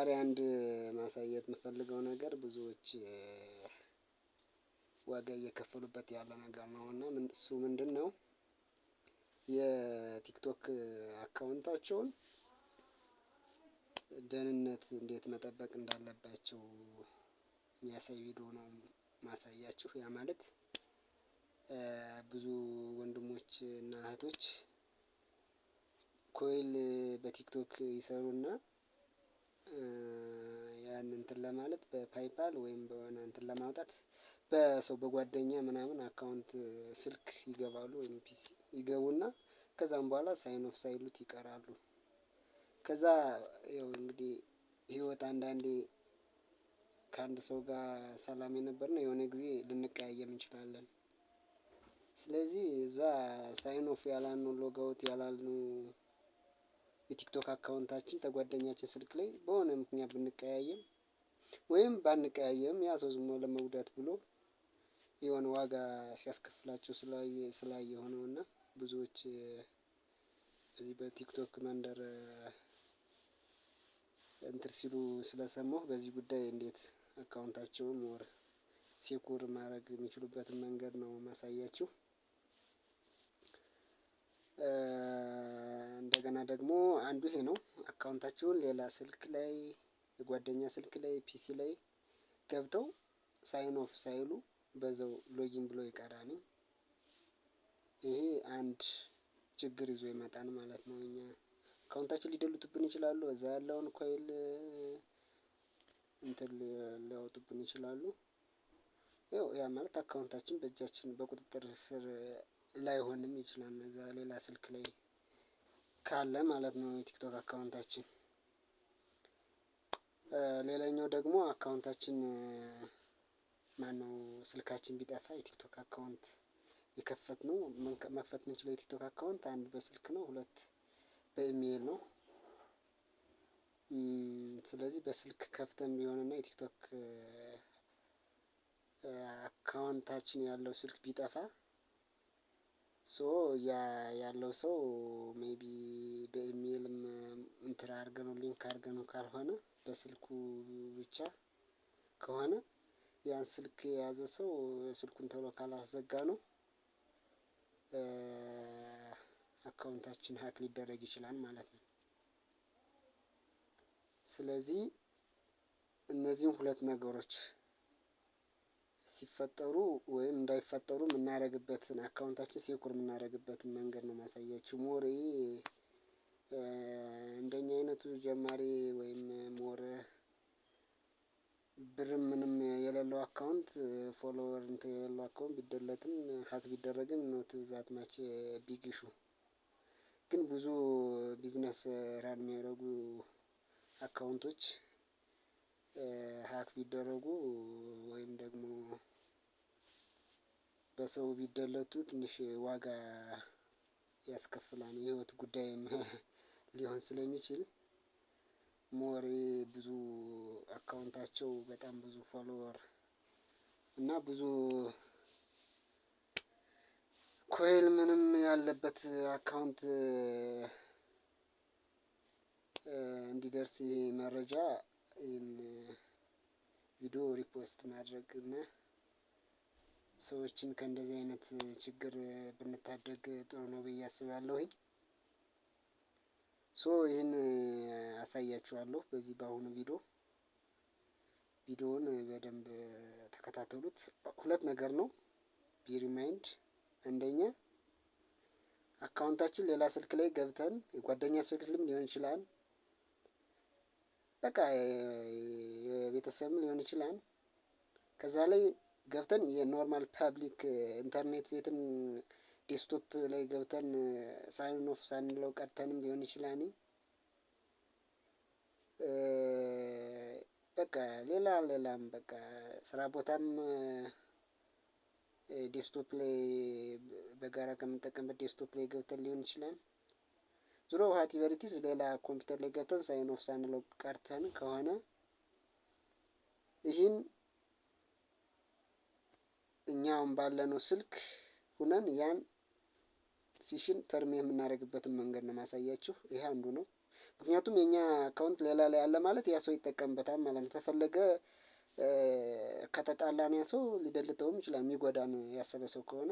ዛሬ አንድ ማሳየት የምፈልገው ነገር ብዙዎች ዋጋ እየከፈሉበት ያለ ነገር ነው እና እሱ ምንድነው? የቲክቶክ አካውንታቸውን ደህንነት እንዴት መጠበቅ እንዳለባቸው የሚያሳይ ቪዲዮ ነው ማሳያችሁ። ያ ማለት ብዙ ወንድሞች እና እህቶች ኮይል በቲክቶክ ይሰሩና ያን እንትን ለማለት በፓይፓል ወይም በሆነ እንትን ለማውጣት በሰው በጓደኛ ምናምን አካውንት ስልክ ይገባሉ ወይም ፒሲ ይገቡና ከዛም በኋላ ሳይን ኦፍ ሳይሉት ይቀራሉ። ከዛ ያው እንግዲህ ህይወት አንዳንዴ ከአንድ ሰው ጋር ሰላም የነበርነው የሆነ ጊዜ ልንቀያየም እንችላለን። ስለዚህ እዛ ሳይን ኦፍ ያላልነው ሎግ አውት ያላልነው የቲክቶክ አካውንታችን ከጓደኛችን ስልክ ላይ በሆነ ምክንያት ብንቀያየም ወይም ባንቀያየም ያ ሰው ዝም ብሎ ለመጉዳት ብሎ የሆነ ዋጋ ሲያስከፍላቸው ስላየሁ ነው። እና ብዙዎች በዚህ በቲክቶክ መንደር እንትን ሲሉ ስለሰማሁ በዚህ ጉዳይ እንዴት አካውንታቸውን ሞር ሴኩር ማድረግ የሚችሉበትን መንገድ ነው ማሳያችሁ። እንደገና ደግሞ አንዱ ይሄ ነው። አካውንታችሁን ሌላ ስልክ ላይ የጓደኛ ስልክ ላይ ፒሲ ላይ ገብተው ሳይን ኦፍ ሳይሉ በዛው ሎጊን ብሎ ይቀራል። ይሄ አንድ ችግር ይዞ ይመጣል ማለት ነው። እኛ አካውንታችን ሊደልቱብን ይችላሉ። እዛ ያለውን ኮይል እንትን ሊያወጡብን ይችላሉ። ያው ያ ማለት አካውንታችን በእጃችን በቁጥጥር ስር ላይሆንም ይችላል። እዛ ሌላ ስልክ ላይ ካለ ማለት ነው የቲክቶክ አካውንታችን። ሌላኛው ደግሞ አካውንታችን ማነው ስልካችን ቢጠፋ የቲክቶክ አካውንት የከፈትነው መክፈት የምንችለው የቲክቶክ አካውንት አንድ በስልክ ነው፣ ሁለት በኢሜል ነው። ስለዚህ በስልክ ከፍተን ቢሆንና የቲክቶክ አካውንታችን ያለው ስልክ ቢጠፋ ሶ ያ ያለው ሰው ሜይቢ በኢሜልም እንትን አድርገነው ሊንክ አድርገነው ካልሆነ በስልኩ ብቻ ከሆነ ያን ስልክ የያዘ ሰው ስልኩን ቶሎ ካላስዘጋነው አካውንታችን ሀክ ሊደረግ ይችላል ማለት ነው። ስለዚህ እነዚህን ሁለት ነገሮች ሲፈጠሩ ወይም እንዳይፈጠሩ የምናደርግበትን አካውንታችን ሴኩር የምናደርግበትን መንገድ ነው ማሳያችሁ። ሞር እንደኛ አይነቱ ጀማሪ ወይም ሞር ብርም ምንም የሌለው አካውንት ፎሎወር እንትን የሌለው አካውንት ቢደለትም ሀክ ቢደረግም ኖት ዛት ማች ቢግ ኢሹ። ግን ብዙ ቢዝነስ ራን የሚያደርጉ አካውንቶች ሀክ ቢደረጉ ወይም ደግሞ በሰው ቢደለቱ ትንሽ ዋጋ ያስከፍላል። የህይወት ጉዳይም ሊሆን ስለሚችል ሞር ብዙ አካውንታቸው በጣም ብዙ ፎሎወር እና ብዙ ኮይል ምንም ያለበት አካውንት እንዲደርስ ይሄ መረጃ ይሄን ቪዲዮ ሪፖስት ማድረግ እና ሰዎችን ከእንደዚህ አይነት ችግር ብንታደግ ጥሩ ነው ብዬ አስባለሁኝ። ሶ ይሄን አሳያችኋለሁ በዚህ በአሁኑ ቪዲዮውን በደንብ ተከታተሉት። ሁለት ነገር ነው ቢ ሪማይንድ። አንደኛ አካውንታችን ሌላ ስልክ ላይ ገብተን የጓደኛ ስልክም ሊሆን ይችላል፣ በቃ የቤተሰብም ሊሆን ይችላል። ከዛ ላይ ገብተን የኖርማል ፐብሊክ ኢንተርኔት ቤትም ዴስክቶፕ ላይ ገብተን ሳይን ኦፍ ሳንለው ቀርተንም ሊሆን ይችላል። በቃ ሌላም በቃ ስራ ቦታም ዴስክቶፕ ላይ በጋራ ከምንጠቀምበት ዴስክቶፕ ላይ ገብተን ሊሆን ይችላል። ዙሮ ዋትኤቨር ኢት ኢዝ ሌላ ኮምፒውተር ላይ ገብተን ሳይን ኦፍ ሳንለው ቀርተን ከሆነ ይህን እኛ አሁን ባለነው ስልክ ሆነን ያን ሴሽን ተርሚኔት የምናደርግበትን መንገድ ነው ማሳያችሁ። ይሄ አንዱ ነው። ምክንያቱም የኛ አካውንት ሌላ ላይ አለ ማለት ያ ሰው ይጠቀምበታል ማለት ነው። ተፈለገ ከተጣላን ያ ሰው ሊደልተውም ይችላል። የሚጎዳን ያሰበ ሰው ከሆነ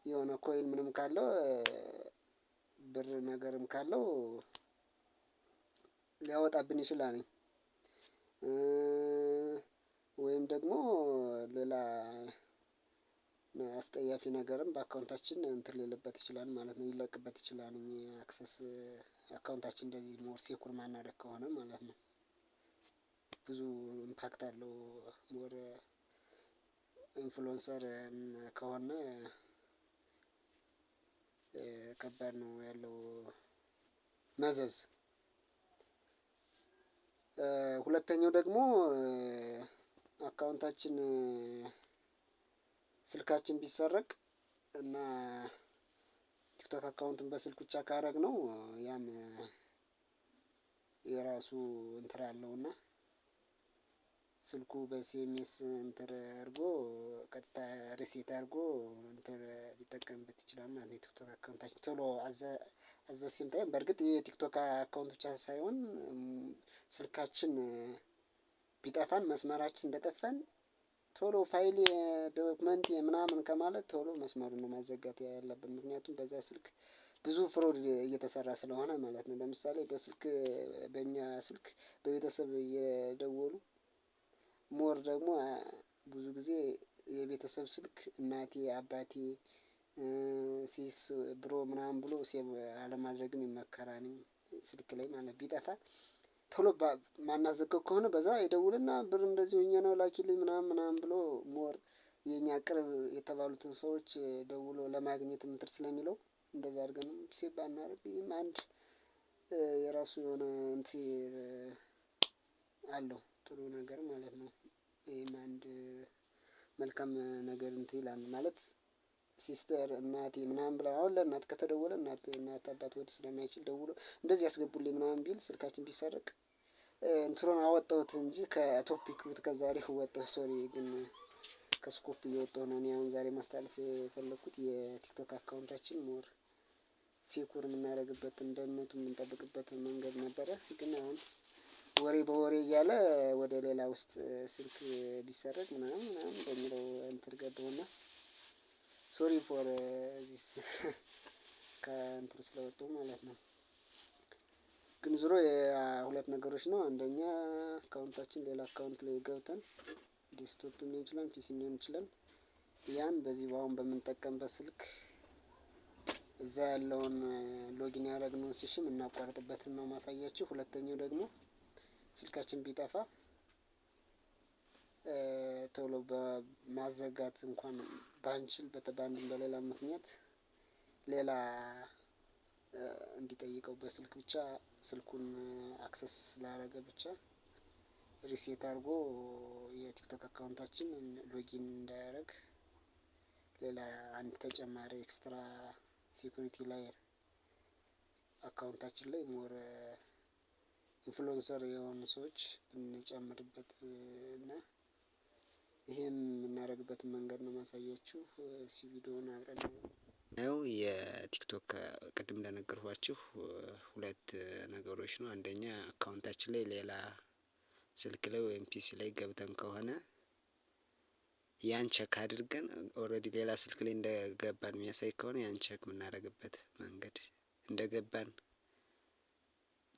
የሆነ ኮይን ምንም ካለው ብር ነገርም ካለው ሊያወጣብን ይችላል። ወይም ደግሞ ሌላ አስጠያፊ ነገርም በአካውንታችን እንትን ሊልበት ይችላል ማለት ነው። ሊለቅበት ይችላል አክሰስ አካውንታችን እንደዚህ ሞር ሴኩር ማናደርግ ከሆነ ማለት ነው። ብዙ ኢምፓክት አለው። ሞር ኢንፍሉዌንሰር ከሆነ ከባድ ነው ያለው መዘዝ። ሁለተኛው ደግሞ አካውንታችን ስልካችን ቢሰረቅ እና ቲክቶክ አካውንቱን በስልክ ብቻ ካደረግነው ያም የራሱ እንትን አለውና ስልኩ በኤስኤምኤስ እንትን አድርጎ ቀጥታ ሪሴት አድርጎ እንትን ሊጠቀምበት ይችላል ማለት ነው። የቲክቶክ አካውንታችን ቶሎ አዘ ሴም ታይም በርግጥ የቲክቶክ አካውንት ብቻ ሳይሆን ስልካችን ቢጠፋን መስመራችን እንደጠፋን ቶሎ ፋይል ዶክመንት ምናምን ከማለት ቶሎ መስመሩን ነው ማዘጋት ያለብን። ምክንያቱም በዛ ስልክ ብዙ ፍሮድ እየተሰራ ስለሆነ ማለት ነው። ለምሳሌ በስልክ በእኛ ስልክ በቤተሰብ እየደወሉ ሞር ደግሞ ብዙ ጊዜ የቤተሰብ ስልክ እናቴ አባቴ ሲስ ብሮ ምናምን ብሎ ሴቭ አለማድረግም ይመከራል። ስልክ ላይ ማለት ቢጠፋ ቶሎ ማናዘጋው ከሆነ በዛ ይደውልና ብር እንደዚህ ሆኜ ነው ላኪልኝ ምናምን ምናምን ብሎ ሞር የኛ ቅርብ የተባሉትን ሰዎች ደውሎ ለማግኘት እንትን ስለሚለው እንደዛ አድርገን ሴቭ ባናደርግ ይሄም አንድ የራሱ የሆነ እንትን አለው ጥሩ ነገር ማለት ነው። ይሄም አንድ መልካም ነገር እንትን ይላል ማለት ሲስተር እናቴ ምናምን ብላ አሁን ለእናት ከተደወለ እናት አባት ወድ ስለማይችል ደውሎ እንደዚህ አስገቡልኝ ምናምን ቢል ስልካችን ቢሰረቅ እንትኑን አወጣሁት እንጂ ከቶፒኩ ከዛሬው ወጣሁ ሶሪ ግን ከስኮፕ እየወጣሁ ነው። እኔ አሁን ዛሬ ማስተላለፍ የፈለኩት የቲክቶክ አካውንታችን ሞር ሴኩር የምናደርግበትን ደህንነቱን የምንጠብቅበት መንገድ ነበረ። ግን አሁን ወሬ በወሬ እያለ ወደ ሌላ ውስጥ ስልክ ቢሰረቅ ምናምን በሚለው እንትን ገባሁና ሶሪ ፎር ዚስ ከእንትኑ ስለወጣሁ ማለት ነው። ግን ዙሮ የሁለት ነገሮች ነው። አንደኛ አካውንታችን ሌላ አካውንት ላይ ገብተን ዴስክቶፕም ሊሆን ይችላል ፒሲም ሊሆን ይችላል ያን በዚህ በአሁን በምንጠቀምበት ስልክ እዛ ያለውን ሎጊን ያደረግነውን ሴሽን የምናቋርጥበትን ነው ማሳያችሁ። ሁለተኛው ደግሞ ስልካችን ቢጠፋ ቶሎ በማዘጋት እንኳን ባንችል በአንድም በሌላ ምክንያት ሌላ እንዲጠይቀው በስልክ ብቻ ስልኩን አክሰስ ስላደረገ ብቻ ሪሴት አድርጎ የቲክቶክ አካውንታችን ሎጊን እንዳያደርግ ሌላ አንድ ተጨማሪ ኤክስትራ ሴኩሪቲ ላየር አካውንታችን ላይ ሞር ኢንፍሉዌንሰር የሆኑ ሰዎች ብንጨምርበት እና ይሄን የምናደርግበትን መንገድ ነው ማሳያችሁ። እስኪ ቪዲዮውን አብረን ነው የቲክቶክ ቅድም እንደነገርኳችሁ ሁለት ነገሮች ነው። አንደኛ አካውንታችን ላይ ሌላ ስልክ ላይ ወይም ፒሲ ላይ ገብተን ከሆነ ያን ቼክ አድርገን ኦሬዲ ሌላ ስልክ ላይ እንደገባን የሚያሳይ ከሆነ ያን ቼክ የምናደርግበት መንገድ እንደገባን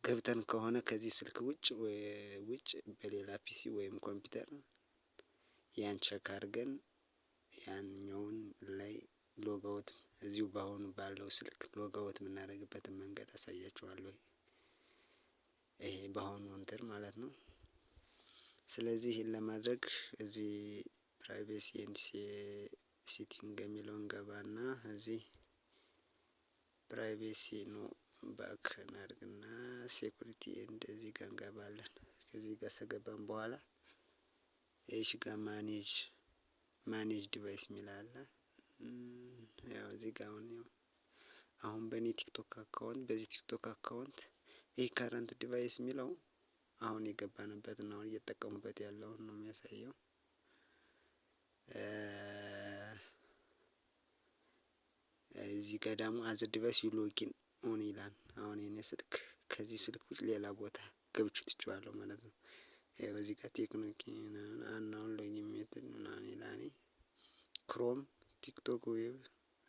ገብተን ከሆነ ከዚህ ስልክ ውጭ በሌላ ፒሲ ወይም ኮምፒውተር ያን ቼክ አድርገን ያንኛውን ላይ ሎጋውት እዚሁ በአሁኑ ባለው ስልክ ሎጋውት የምናደርግበትን መንገድ አሳያችኋለሁ። ይሄ በአሁኑ እንትን ማለት ነው። ስለዚህ ይህን ለማድረግ እዚህ ፕራይቬሲ ኤንድ ሴቲንግ የሚለውን ገባና እዚህ ፕራይቬሲ ነው ባክ እናድርግና ሴኩሪቲ እንደዚህ ጋር እንገባለን። ከዚህ ጋር ከገባን በኋላ እሺ ጋር ማኔጅ ዲቫይስ የሚል አለ። ያው እዚህ ጋር አሁን በእኔ ቲክቶክ አካውንት በዚህ ቲክቶክ አካውንት ይሄ ከረንት ዲቫይስ የሚለው አሁን የገባንበት እና አሁን እየተጠቀሙበት ያለውን ነው የሚያሳየው። እዚህ ጋር ደግሞ አዝ ዲቫይስ ዩ ሎጊን ኦን ይላል። አሁን የኔ ስልክ ከዚህ ስልክ ውጭ ሌላ ቦታ ገብቼ ትቼዋለሁ ማለት ነው። ይኸው እዚህ ጋር ቴክኖክ አናውን ሎጊን ሜትድ ምናምን ይላል። ክሮም፣ ቲክቶክ፣ ዌብ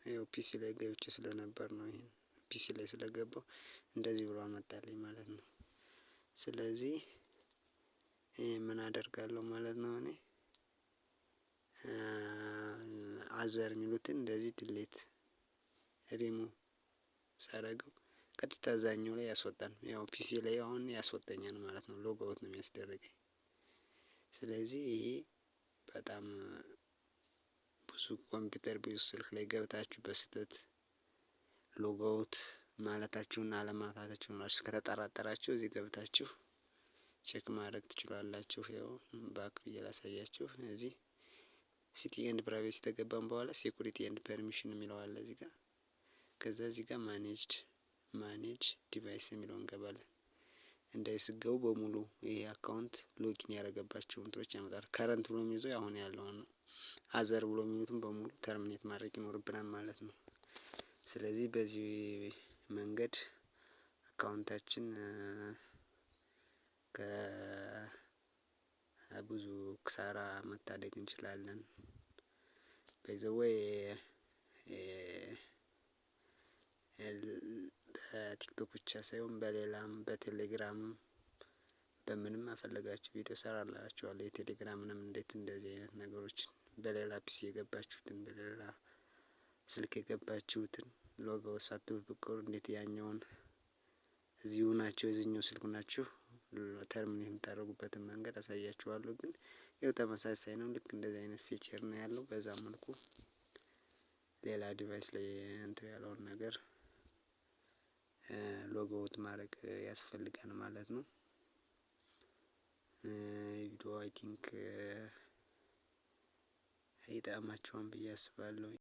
ይኸው ፒሲ ላይ ገብቼ ስለነበር ነው። ይሄን ፒሲ ላይ ስለገባው እንደዚህ ብሎ አመጣልኝ ማለት ነው። ስለዚህ ምን አደርጋለሁ ማለት ነው እኔ አዘር የሚሉትን እንደዚህ ድሌት ሪሙቭ ሳደርገው ቀጥታ እዛኛው ላይ ያስወጣል። ያው ፒሲ ላይ አሁን ያስወጣኛል ማለት ነው። ሎግ አውት ነው የሚያስደርገኝ። ስለዚህ ይሄ በጣም ብዙ ኮምፒውተር ብዙ ስልክ ላይ ገብታችሁ በስህተት ሎግ አውት ማለታችሁን አለማለታችሁን ራሱ ከተጠራጠራችሁ እዚህ ገብታችሁ ቼክ ማድረግ ትችላላችሁ። ያው ባክ ብዬ ላሳያችሁ። እዚህ ሲቲ ኤንድ ፕራይቬሲ ተገባን በኋላ ሴኩሪቲ ኤንድ ፐርሚሽን የሚለው አለ እዚህ ጋር። ከዛ እዚህ ጋር ማኔጅ ዲቫይስ የሚለውን እንገባለን። እንደዚህ ስገቡ በሙሉ ይሄ አካውንት ሎጊን ያደረገባቸው እንትኖች ያመጣል። ከረንት ብሎ የሚይዘው አሁን ያለውን ነው። አዘር ብሎ የሚሉትን በሙሉ ተርሚኔት ማድረግ ይኖርብናል ማለት ነው። ስለዚህ በዚህ መንገድ አካውንታችን ከብዙ ክሳራ መታደግ እንችላለን። ባይ ዘ ዌይ በቲክቶክ ብቻ ሳይሆን በሌላም በቴሌግራምም በምንም አፈለጋችሁ ቪዲዮ ሰራላችኋለሁ። የቴሌግራምንም እንዴት እንደዚህ አይነት ነገሮችን በሌላ ፒሲ የገባችሁትን በሌላ ስልክ የገባችሁትን ሎግ አውት ሳትሉ ብትቀሩ እንዴት ያኛውን እዚሁ ናችሁ እዚህኛው ስልኩ ናችሁ ተርሚኔት የምታደርጉበትን መንገድ አሳያችኋለሁ። ግን ይኸው ተመሳሳይ ነው። ልክ እንደዚህ አይነት ፊቸር ነው ያለው። በዛ መልኩ ሌላ ዲቫይስ ላይ እንትን ያለውን ነገር ሎግ አውት ማድረግ ያስፈልጋል ማለት ነው። ቪዲዮ አይ ቲንክ ይጠቅማችኋል ብዬ አስባለሁ።